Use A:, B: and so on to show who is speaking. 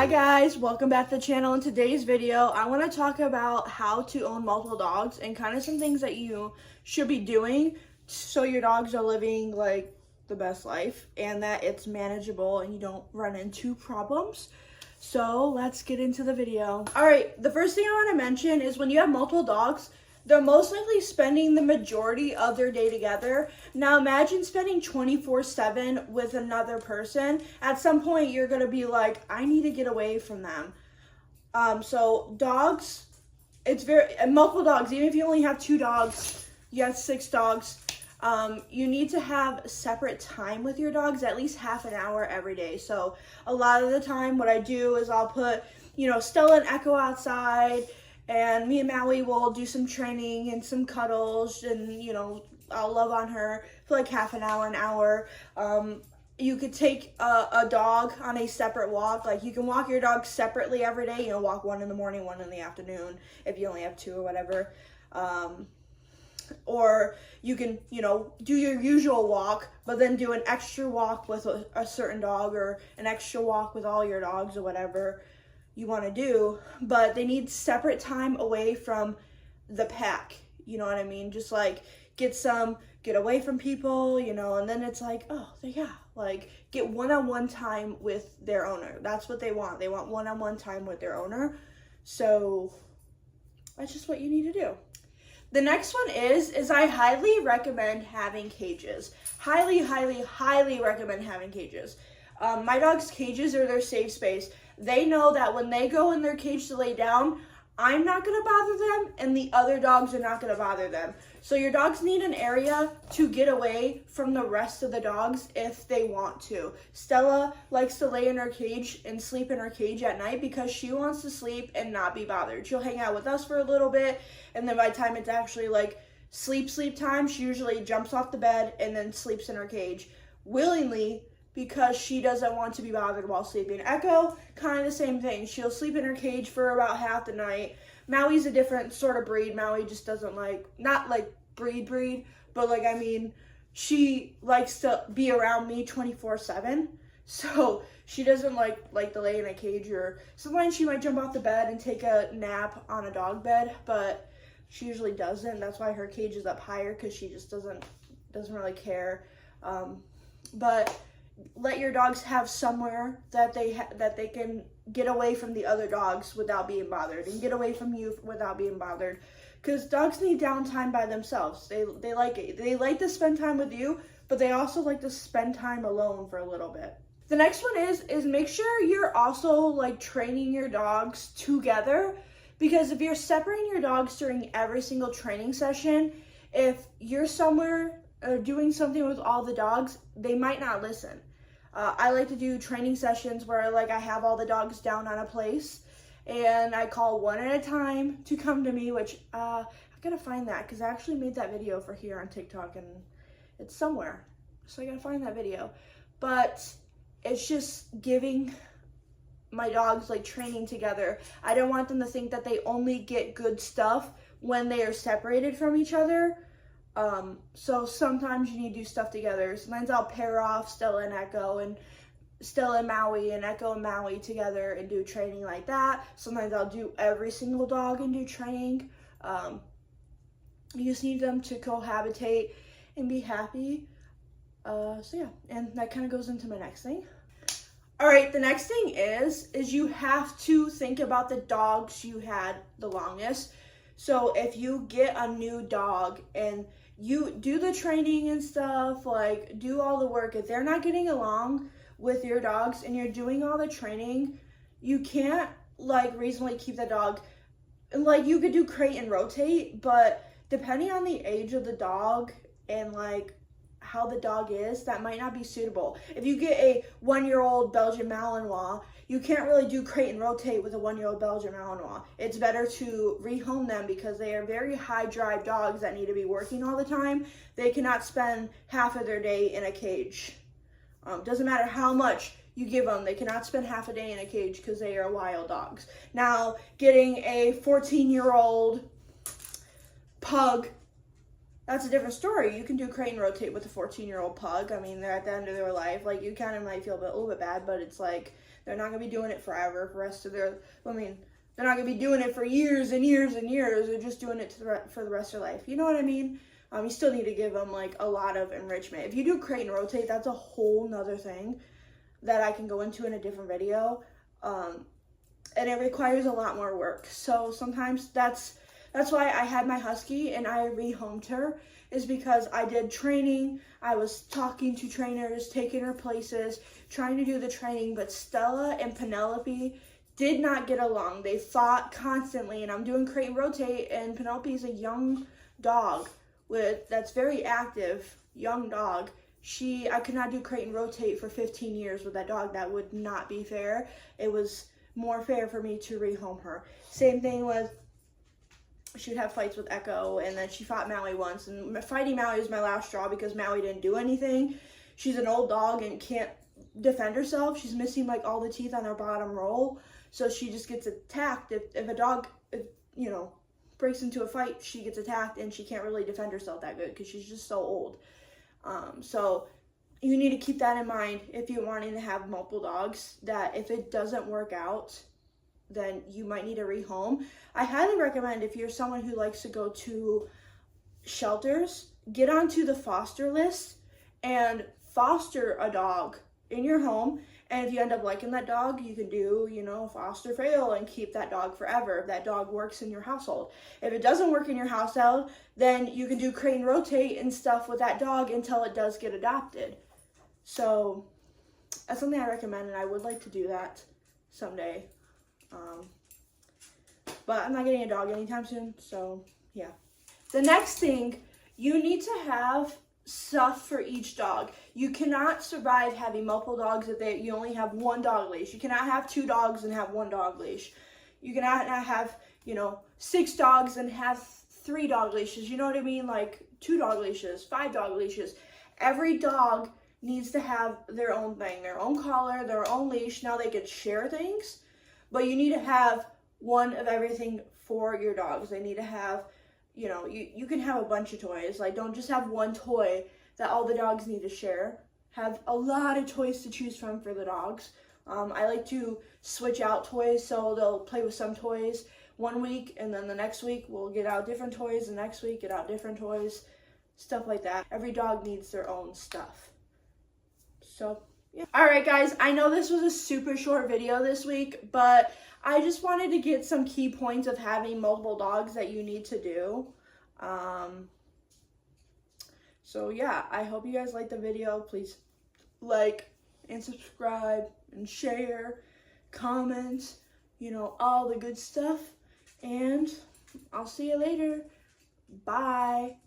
A: Hi guys, welcome back to the channel. In today's video, I want to talk about how to own multiple dogs and kind of some things that you should be doing so your dogs are living like the best life and that it's manageable and you don't run into problems. So let's get into the video. All right, the first thing I want to mention is when you have multiple dogs, they're most likely spending the majority of their day together. Now imagine spending 24/7 with another person. At some point, you're gonna be like, I need to get away from them. So dogs, multiple dogs, even if you only have 2 dogs, you have 6 dogs, you need to have separate time with your dogs, at least half an hour every day. So a lot of the time what I do is I'll put, Stella and Echo outside, and me and Maui will do some training and some cuddles, and I'll love on her for like half an hour. You could take a dog on a separate walk. Like you can walk your dog separately every day. Walk one in the morning, one in the afternoon if you only have 2 or whatever. Or you can do your usual walk, but then do an extra walk with a certain dog, or an extra walk with all your dogs, or whatever you want to do. But they need separate time away from the pack, you know what I mean? Just like get away from people, and then it's like, oh yeah, like get one-on-one time with their owner. That's what they want. They want one-on-one time with their owner. So that's just what you need to do. The next one is I highly recommend having cages. Highly recommend having cages. My dog's cages are their safe space. They know that when they go in their cage to lay down, I'm not going to bother them, and the other dogs are not going to bother them. So your dogs need an area to get away from the rest of the dogs if they want to. Stella likes to lay in her cage and sleep in her cage at night because she wants to sleep and not be bothered. She'll hang out with us for a little bit, and then by the time it's actually like sleep time, she usually jumps off the bed and then sleeps in her cage willingly, because she doesn't want to be bothered while sleeping. Echo, kind of the same thing. She'll sleep in her cage for about half the night. Maui's a different sort of breed. Maui just doesn't not like breed, but she likes to be around me 24/7. So she doesn't like to lay in a cage, or sometimes she might jump off the bed and take a nap on a dog bed, but she usually doesn't. That's why her cage is up higher, because she just doesn't really care. But let your dogs have somewhere that they can get away from the other dogs without being bothered, and get away from you without being bothered, because dogs need downtime by themselves. They like it. They like to spend time with you, but they also like to spend time alone for a little bit. The next one is make sure you're also training your dogs together, because if you're separating your dogs during every single training session, if you're somewhere doing something with all the dogs, they might not listen. I like to do training sessions where I have all the dogs down on a place, and I call one at a time to come to me, which I gotta find that, because I actually made that video for here on TikTok, and it's somewhere, so I gotta find that video. But it's just giving my dogs training together. I don't want them to think that they only get good stuff when they are separated from each other. So sometimes you need to do stuff together. Sometimes I'll pair off Stella and Echo, and Stella and Maui, and Echo and Maui together, and do training like that. Sometimes I'll do every single dog and do training. You just need them to cohabitate and be happy. So yeah, and that kind of goes into my next thing. All right, the next thing is you have to think about the dogs you had the longest. So if you get a new dog and you do the training and stuff, do all the work, if they're not getting along with your dogs and you're doing all the training, you can't reasonably keep the dog. You could do crate and rotate, but depending on the age of the dog and how the dog is, that might not be suitable. If you get a 1-year-old Belgian malinois, you can't really do crate and rotate with a 1-year-old Belgian malinois. It's better to rehome them, because they are very high drive dogs that need to be working all the time. They cannot spend half of their day in a cage. Doesn't matter how much you give them, they cannot spend half a day in a cage, because they are wild dogs. Now, getting a 14-year-old pug, that's a different story. You can do crate and rotate with a 14-year-old pug. They're at the end of their life. You kind of might feel a little bit bad, but it's They're not going to be doing it forever for the rest of their, I mean, they're not going to be doing it for years and years and years. They're just doing it for the rest of their life. You know what I mean? You still need to give them like a lot of enrichment. If you do crate and rotate, that's a whole nother thing that I can go into in a different video. And it requires a lot more work. So sometimes that's why I had my husky and I rehomed her, is because I did training. I was talking to trainers, taking her places, trying to do the training, but Stella and Penelope did not get along. They fought constantly, and I'm doing crate and rotate, and Penelope is a young dog that's very active, young dog. I could not do crate and rotate for 15 years with that dog. That would not be fair. It was more fair for me to rehome her. Same thing with, she would have fights with Echo, and then she fought Maui once, and fighting Maui was my last straw because Maui didn't do anything. She's an old dog and can't defend herself. She's missing like all the teeth on her bottom roll, so she just gets attacked. If a dog, you know, breaks into a fight, she gets attacked, and she can't really defend herself that good because she's just so old. So you need to keep that in mind if you're wanting to have multiple dogs, that if it doesn't work out, then you might need a rehome. I highly recommend, if you're someone who likes to go to shelters, get onto the foster list and foster a dog in your home. And if you end up liking that dog, you can do, you know, foster fail and keep that dog forever if that dog works in your household. If it doesn't work in your household, then you can do crate and rotate and stuff with that dog until it does get adopted. So that's something I recommend, and I would like to do that someday. But I'm not getting a dog anytime soon, so yeah. The next thing, you need to have stuff for each dog. You cannot survive having multiple dogs if you only have one dog leash. You cannot have 2 dogs and have 1 dog leash. You cannot have, you know, 6 dogs and have 3 dog leashes. You know what I mean? Like 2 dog leashes, 5 dog leashes. Every dog needs to have their own thing, their own collar, their own leash. Now they could share things, but you need to have one of everything for your dogs. They need to have, you know, you can have a bunch of toys. Like, don't just have one toy that all the dogs need to share. Have a lot of toys to choose from for the dogs. I like to switch out toys, so they'll play with some toys one week, and then the next week we'll get out different toys, the next week get out different toys, stuff like that. Every dog needs their own stuff. So, yeah. Alright guys, I know this was a super short video this week, but I just wanted to get some key points of having multiple dogs that you need to do. So yeah, I hope you guys liked the video. Please like and subscribe and share, comment, you know, all the good stuff. And I'll see you later. Bye.